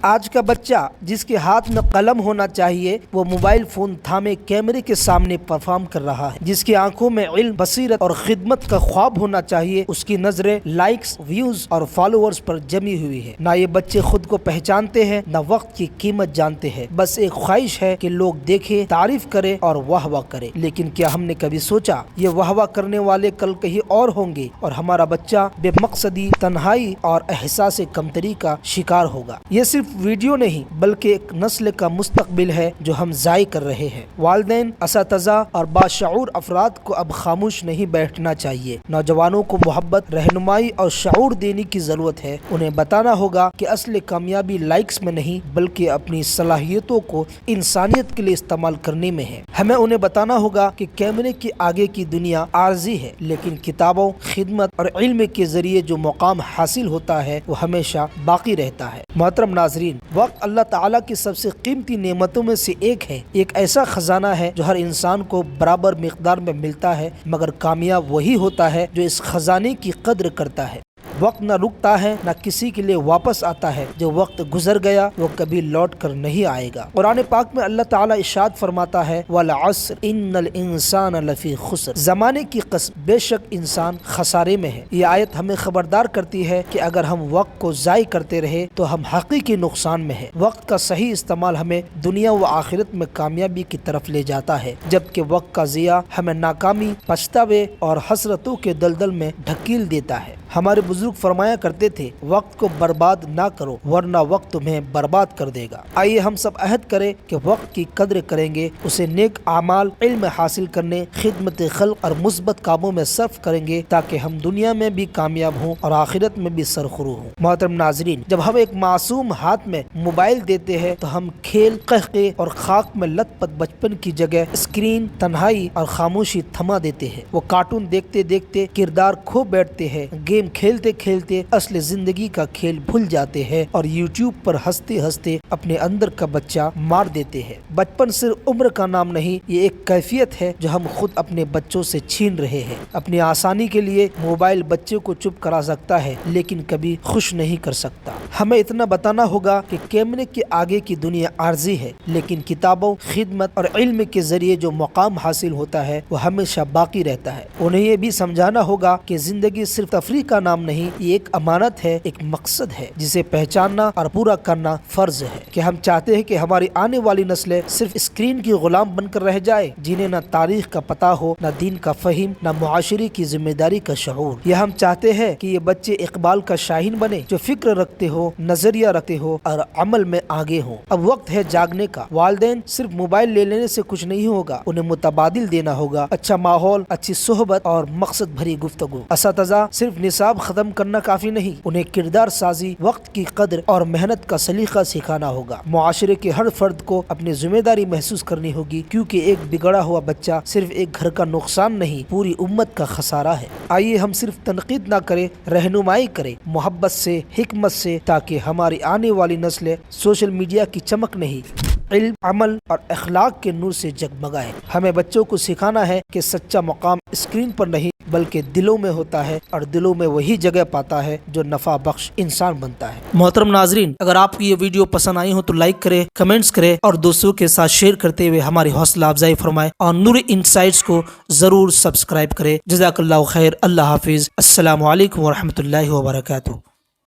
آج کا بچہ جس کے ہاتھ میں قلم ہونا چاہیے وہ موبائل فون تھامے کیمرے کے سامنے پرفارم کر رہا ہے۔ جس کی آنکھوں میں علم، بصیرت اور خدمت کا خواب ہونا چاہیے اس کی نظریں لائکس، ویوز اور فالوورز پر جمی ہوئی ہے۔ نہ یہ بچے خود کو پہچانتے ہیں نہ وقت کی قیمت جانتے ہیں، بس ایک خواہش ہے کہ لوگ دیکھیں، تعریف کرے اور واہ واہ کرے۔ لیکن کیا ہم نے کبھی سوچا یہ واہ واہ کرنے والے کل کہیں اور ہوں گے اور ہمارا بچہ بے مقصدی، تنہائی اور احساس کمتری کا شکار ہوگا۔ یہ صرف ویڈیو نہیں بلکہ ایک نسل کا مستقبل ہے جو ہم ضائع کر رہے ہیں۔ والدین، اساتذہ اور باشعور افراد کو اب خاموش نہیں بیٹھنا چاہیے۔ نوجوانوں کو محبت، رہنمائی اور شعور دینے کی ضرورت ہے۔ انہیں بتانا ہوگا کہ اصل کامیابی لائکس میں نہیں بلکہ اپنی صلاحیتوں کو انسانیت کے لیے استعمال کرنے میں ہے۔ ہمیں انہیں بتانا ہوگا کہ کیمرے کے آگے کی دنیا عارضی ہے، لیکن کتابوں، خدمت اور علم کے ذریعے جو مقام حاصل ہوتا ہے وہ ہمیشہ باقی رہتا ہے۔ محترم ناظرین، وقت اللہ تعالیٰ کی سب سے قیمتی نعمتوں میں سے ایک ہے۔ ایک ایسا خزانہ ہے جو ہر انسان کو برابر مقدار میں ملتا ہے، مگر کامیاب وہی ہوتا ہے جو اس خزانے کی قدر کرتا ہے۔ وقت نہ رکتا ہے نہ کسی کے لیے واپس آتا ہے۔ جو وقت گزر گیا وہ کبھی لوٹ کر نہیں آئے گا۔ قرآن پاک میں اللہ تعالیٰ ارشاد فرماتا ہے وَالْعَصْرِ إِنَّ الْإِنسَانَ لَفِي خُسْرٍ، زمانے کی قسم، بے شک انسان خسارے میں ہے۔ یہ آیت ہمیں خبردار کرتی ہے کہ اگر ہم وقت کو ضائع کرتے رہے تو ہم حقیقی نقصان میں ہیں۔ وقت کا صحیح استعمال ہمیں دنیا و آخرت میں کامیابی کی طرف لے جاتا ہے، جبکہ وقت کا ضیاع ہمیں ناکامی، پچھتاوے اور حسرتوں کے دلدل میں ڈھکیل دیتا ہے۔ ہمارے بزرگ فرمایا کرتے تھے وقت کو برباد نہ کرو ورنہ وقت تمہیں برباد کر دے گا۔ آئیے ہم سب عہد کریں کہ وقت کی قدر کریں گے، اسے نیک اعمال، علم حاصل کرنے، خدمت خلق اور مثبت کاموں میں صرف کریں گے تاکہ ہم دنیا میں بھی کامیاب ہوں اور آخرت میں بھی سرخرو ہوں۔ محترم ناظرین، جب ہم ایک معصوم ہاتھ میں موبائل دیتے ہیں تو ہم کھیل، قہقہے اور خاک میں لت پت بچپن کی جگہ اسکرین، تنہائی اور خاموشی تھما دیتے ہیں۔ وہ کارٹون دیکھتے دیکھتے کردار کھو بیٹھتے ہیں، گیم کھیلتے کھیلتے اصل زندگی کا کھیل بھول جاتے ہیں اور یوٹیوب پر ہنستے ہنستے اپنے اندر کا بچہ مار دیتے ہیں۔ بچپن صرف عمر کا نام نہیں، یہ ایک کیفیت ہے جو ہم خود اپنے بچوں سے چھین رہے ہیں۔ اپنی آسانی کے لیے موبائل بچے کو چپ کرا سکتا ہے لیکن کبھی خوش نہیں کر سکتا۔ ہمیں اتنا بتانا ہوگا کہ کیمرے کے آگے کی دنیا عارضی ہے، لیکن کتابوں، خدمت اور علم کے ذریعے جو مقام حاصل ہوتا ہے وہ ہمیشہ باقی رہتا ہے۔ انہیں یہ بھی سمجھانا ہوگا کہ زندگی صرف تفریح کا نام نہیں، یہ ایک امانت ہے، ایک مقصد ہے جسے پہچاننا اور پورا کرنا فرض ہے۔ کہ ہم چاہتے ہیں کہ ہماری آنے والی نسلیں صرف اسکرین کی غلام بن کر رہ جائے، جنہیں نہ تاریخ کا پتہ ہو، نہ دین کا فہم، نہ معاشرے کی ذمہ داری کا شعور۔ یہ ہم چاہتے ہیں کہ یہ بچے اقبال کا شاہین بنے جو فکر رکھتے ہو، نظریہ رکھتے ہو اور عمل میں آگے ہوں۔ اب وقت ہے جاگنے کا۔ والدین، صرف موبائل لے لینے سے کچھ نہیں ہوگا، انہیں متبادل دینا ہوگا، اچھا ماحول، اچھی صحبت اور مقصد بھری گفتگو۔ اساتذہ، صرف نصاب ختم کرنا کافی نہیں، انہیں کردار سازی، وقت کی قدر اور محنت کا سلیقہ سکھانا ہوگا۔ معاشرے کے ہر فرد کو اپنی ذمہ داری محسوس کرنی ہوگی، کیونکہ ایک بگڑا ہوا بچہ صرف ایک گھر کا نقصان نہیں، پوری امت کا خسارہ ہے۔ آئیے ہم صرف تنقید نہ کریں، رہنمائی کریں، محبت سے، حکمت سے، تاکہ ہماری آنے والی نسلیں سوشل میڈیا کی چمک نہیں، علم، عمل اور اخلاق کے نور سے جگمگائے۔ ہمیں بچوں کو سکھانا ہے کہ سچا مقام اسکرین پر نہیں بلکہ دلوں میں ہوتا ہے، اور دلوں میں وہی جگہ پاتا ہے جو نفع بخش انسان بنتا ہے۔ محترم ناظرین، اگر آپ کی یہ ویڈیو پسند آئی ہو تو لائک کریں، کمنٹس کریں اور دوستوں کے ساتھ شیئر کرتے ہوئے ہماری حوصلہ افزائی فرمائیں، اور نور انسائٹس کو ضرور سبسکرائب کریں۔ جزاک اللہ خیر۔ اللہ حافظ۔ السلام علیکم ورحمۃ اللہ وبرکاتہ۔